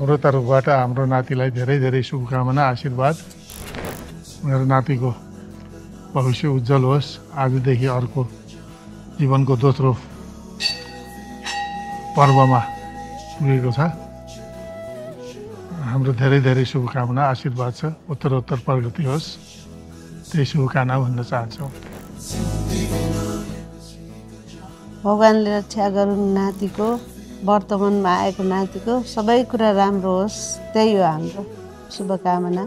हाम्रो तर्फबाट हाम्रो नातिलाई धेरै धेरै शुभकामना आशीर्वाद। मेरो नातिको भविष्य उज्जवल होस्। आजदेखि अर्को जीवनको दोस्रो पर्वमा पुगेको छ। हाम्रो धेरै धेरै शुभकामना आशीर्वाद छ। उत्तरोत्तर प्रगति होस्, त्यही शुभकामना भन्न चाहन्छौँ। भगवानले रक्षा गरून् नातिको, वर्तमानमा आएको नातिको सबै कुरा राम्रो होस्, त्यही हो हाम्रो शुभकामना।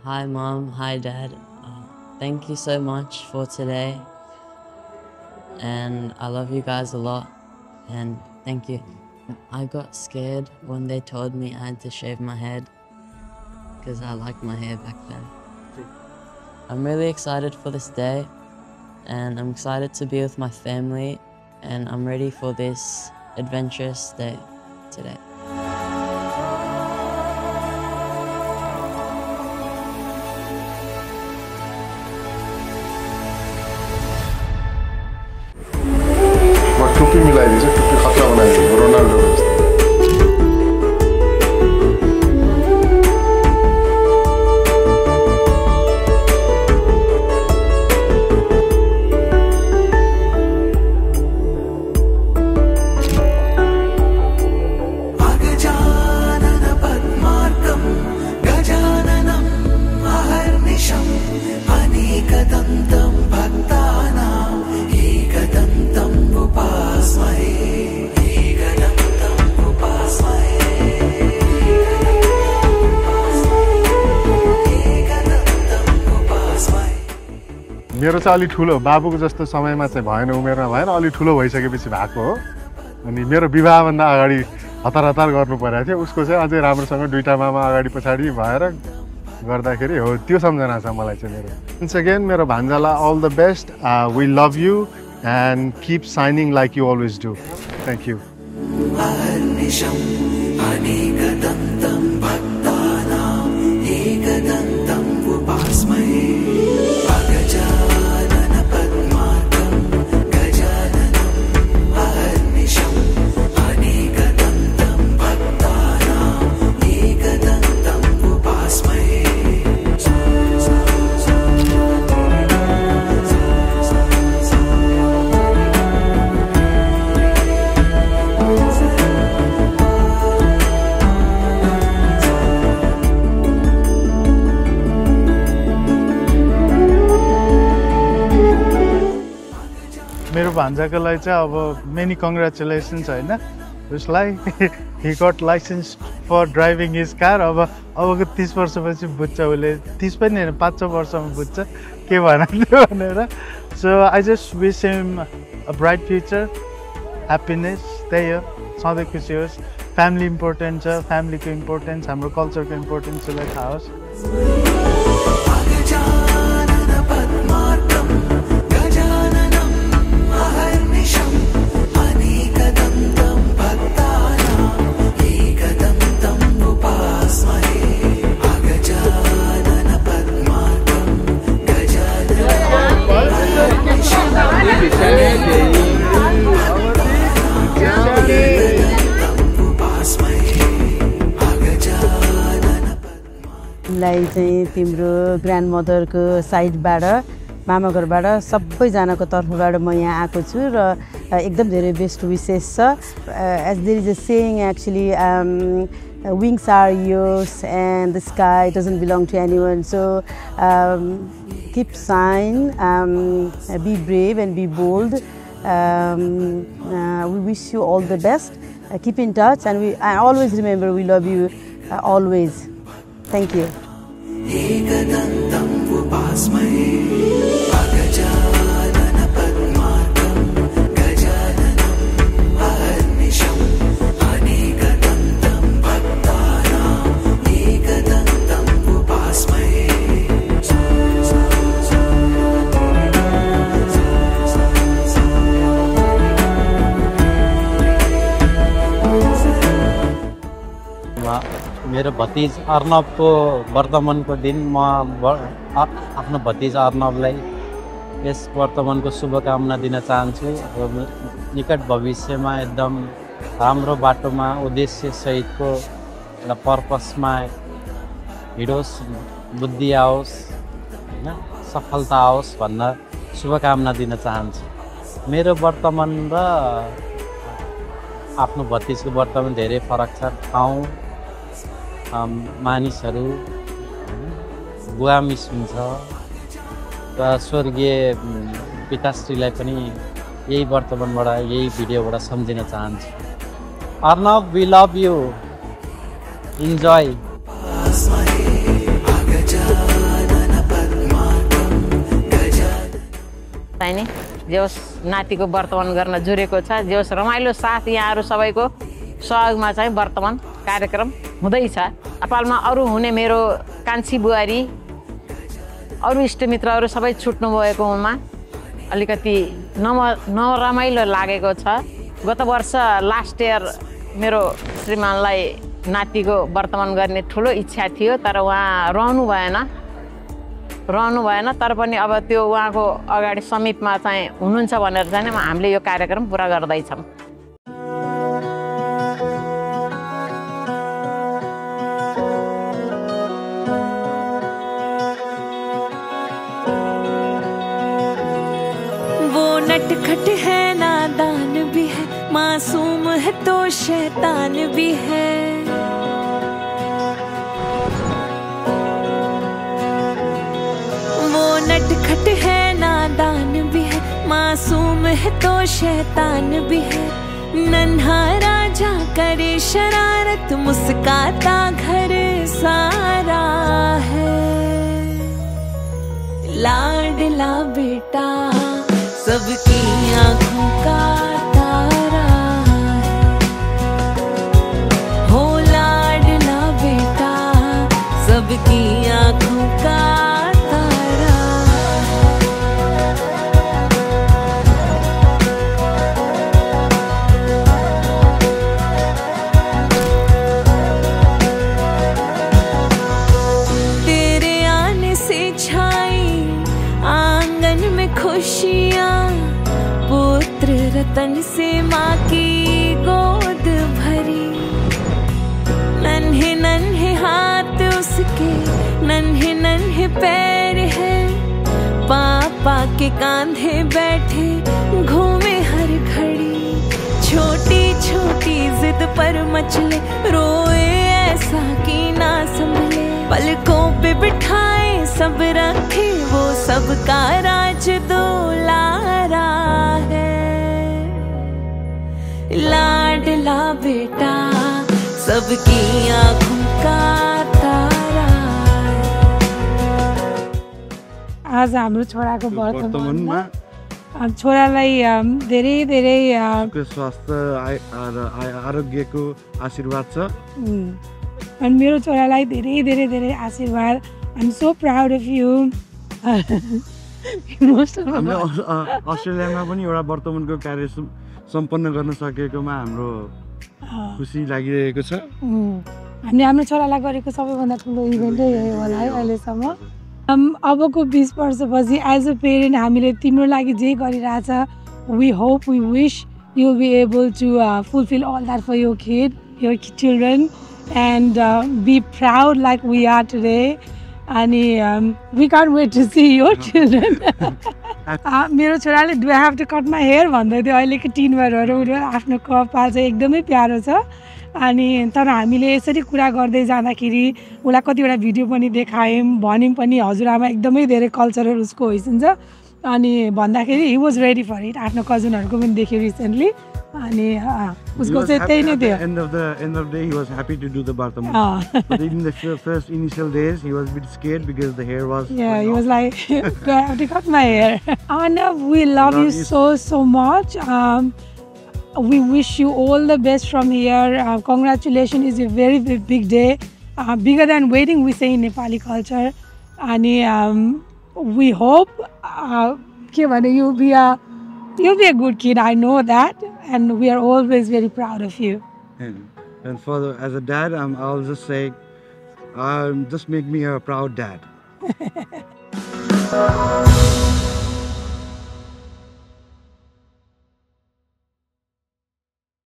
Hi Mom, hi Dad. Thank you so much for today. And I love you guys a lot. And thank you. I got scared when they told me I had to shave my head because I liked my hair back then. I'm really excited for this day, and I'm excited to be with my family, and I'm ready for this adventurous day today. टुप्पी मिलाइदिन्छ, टुप्पी खतरा बनाइदिन्छ Ronaldo जस्तो। मेरो चाहिँ अलि ठुलो बाबुको जस्तो समयमा चाहिँ भएन, उमेरमा भएन, अलि ठुलो भइसकेपछि भएको हो। अनि मेरो विवाहभन्दा अगाडि हतार हतार गर्नु परेको थियो। उसको चाहिँ अझै राम्रोसँग दुईटा मामा अगाडि पछाडि भएर गर्दाखेरि हो, त्यो सम्झना छ मलाई चाहिँ मेरो। वन्स अगेन मेरो भान्जालाई all the best, we love you and keep shining like you always do. Thank you. मेरो भान्जाको लागि चाहिँ अब मेनी कङ्ग्रेचुलेसन्स होइन उसलाई। He got licence for driving his car. अबको 30 वर्षपछि बुझ्छ उसले, 30 पनि होइन 5-6 वर्षमा बुझ्छ के भन्यो भनेर। So I just wish him a bright future, happiness, त्यही हो, सधैँ खुसी होस्। फ्यामिली इम्पोर्टेन्ट छ, फ्यामिलीको इम्पोर्टेन्स, हाम्रो कल्चरको इम्पोर्टेन्स उसलाई थाहा होस्। लाई चाहिँ तिम्रो ग्रान्ड मदरको साइडबाट, मामा घरबाट, सबैजनाको तर्फबाट म यहाँ आएको छु र एकदम धेरै बेस्ट विसेस छ। As there is a saying actually, wings are yours and the sky doesn't belong to anyone. So keep sighing, be brave and be bold. We wish you all the best. Keep in touch, and always remember we love you always. Thank you. मेरो भतिज अर्नवको वर्तमानको दिन म आफ्नो भतिज अर्नवलाई यस वर्तमानको शुभकामना दिन चाहन्छु र निकट भविष्यमा एकदम राम्रो बाटोमा उद्देश्य सहितको एउटा पर्पसमा हिँडोस्, बुद्धि आओस्, होइन, सफलता आओस् भन्न शुभकामना दिन चाहन्छु। मेरो वर्तमान र आफ्नो भतिजको वर्तमान धेरै फरक छ। ठाउँ, मानिसहरू, बुवा मिस हुन्छ र स्वर्गीय पिताश्रीलाई पनि यही वर्तमानबाट, यही भिडियोबाट सम्झिन चाहन्छु। Arnav, we love you, enjoy. जे होस् नातिको वर्तमान गर्न जुरेको छ, जे होस् रमाइलो साथ यहाँहरू सबैको सहयोगमा चाहिँ वर्तमान कार्यक्रम हुँदैछ। नेपालमा अरू हुने मेरो कान्छी बुहारी, अरू इष्टमित्रहरू सबै छुट्नु भएकोमा अलिकति नरमाइलो लागेको छ। गत वर्ष लास्ट इयर मेरो श्रीमानलाई नातिको वर्तमान गर्ने ठुलो इच्छा थियो, तर उहाँ रहनु भएन। तर पनि अब त्यो उहाँको अगाडि समीपमा चाहिँ हुनुहुन्छ भनेर चाहिँ हामीले यो कार्यक्रम पुरा गर्दैछौँ। वो नटखट है, नादान भी है, मासूम है तो शैतान भी है। नटखट है, नादान भी है, मासूम है तो शैतान भी है। नन्हा राजा करे शरारत, मुस्काता घर सारा है। लाडला बेटा सबकी आँखों का तारा है। हो लाडला बेटा सबकी आँखों का खुशियाँ, पुत्र रतन से माँ की गोद भरी। नन्हे नन्हे हाथ उसके, नन्हे नन्हे पैर है, पापा के कांधे बैठे घूमे हर घड़ी। छोटी छोटी जिद पर मचले, रोए ऐसा कि ना संभले। पलकों पे बिठाए सब रखे, वो सबका राज दुलारा है। लाडला बेटा सबकी आँखों का तारा है। आज हाम्रो छोराको वर्तमानमा छोरालाई धेरै धेरै स्वास्थ्य र आरोग्यको आशीर्वाद छ। अनि मेरो छोरालाई धेरै धेरै धेरै आशीर्वाद। I'm so proud of you. हामीले अस्ट्रेलियामा पनि एउटा वर्तमानको कार्य सम्पन्न गर्न सकेकोमा हाम्रो खुसी लागिरहेको छ। हामीले हाम्रो छोरालाई गरेको सबैभन्दा ठुलो इभेन्टै यही होला है अहिलेसम्म। अबको 20 वर्षपछि एज अ पेरेन्ट हामीले तिम्रो लागि जे गरिरहेछ, we hope, we wish you'll be able to fulfill all that for your kid, your children, and be proud like we are today. And we can't wait to see your children. मेरो छोराले do I have to cut my hair भन्दै थियो। अहिलेको टिनभरहरू आफ्नो कपाल चाहिँ एकदमै प्यारो छ। अनि तर हामीले यसरी कुरा गर्दै जाँदाखेरि उसलाई कतिवटा भिडियो पनि देखायौँ, भन्यौँ पनि हजुरआमा एकदमै धेरै कल्चरल उसको होइसिन्छ। अनि भन्दाखेरि he was ready for it। आफ्नो कजनहरूको पनि देख्यो रिसेन्टली। अनि उसको चाहिँ त्यही नै थियो। End of the day he was happy to do the Bartaman. But in the first initial days he was a bit scared because the hair was he was like do I have to cut my hair? Arnav, we love you so much. We wish you all the best from here. Congratulations, is a very big day, bigger than wedding we say in Nepali culture. And we hope you'll be a good kid. I know that, and we are always very proud of you. And as a dad, I'll just say just make me a proud dad.